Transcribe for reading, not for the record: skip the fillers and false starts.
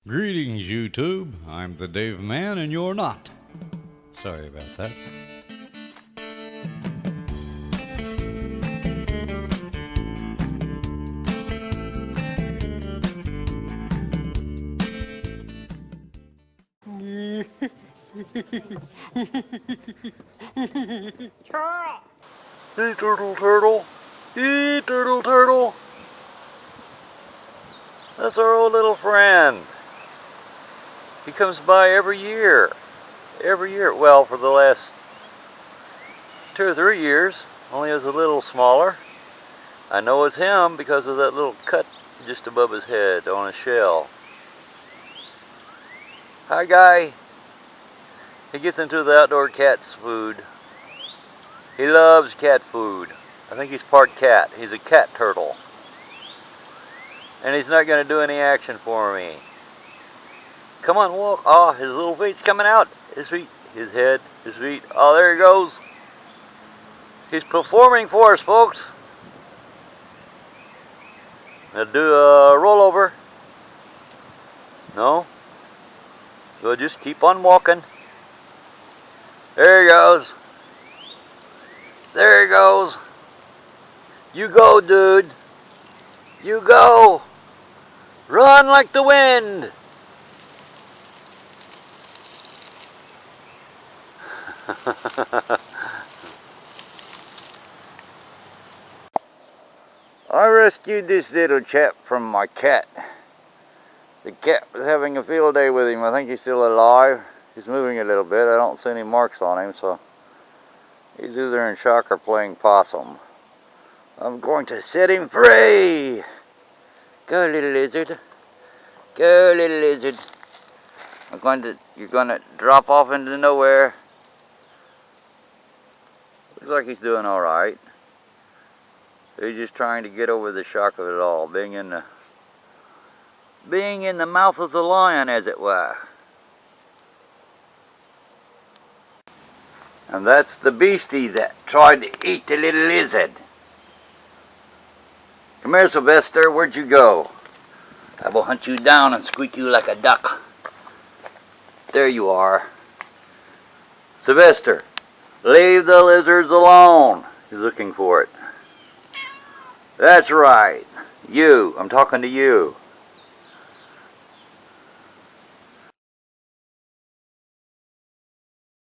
Greetings, YouTube. I'm the Dave Man, and you're not. Sorry about that. Hey, turtle, turtle. Hey, turtle, turtle. That's our old little friend. He comes by every year. Every year. Well, for the last 2 or 3 years. Only is a little smaller. I know it's him because of that little cut just above his head on his shell. Hi, guy. He gets into the outdoor cat's food. He loves cat food. I think he's part cat. He's a cat turtle. And he's not going to do any action for me. Come on, walk. Oh, his little feet's coming out. His feet, his head, his feet. Oh, there he goes. He's performing for us, folks. Now do a rollover. No? So just keep on walking. There he goes. There he goes. You go, dude. You go. Run like the wind. I rescued this little chap from my cat. The cat was having a field day with him. I think he's still alive. He's moving a little bit. I don't see any marks on him, so he's either in shock or playing possum. I'm going to set him free. Go, little lizard. Go, little lizard. You're going to drop off into nowhere. Looks like he's doing all right. He's just trying to get over the shock of it all, being in the mouth of the lion, as it were. And that's the beastie that tried to eat the little lizard. Come here, Sylvester. Where'd you go? I will hunt you down and squeak you like a duck. There you are. Sylvester, leave the lizards alone. He's looking for it. That's right. You. I'm talking to you.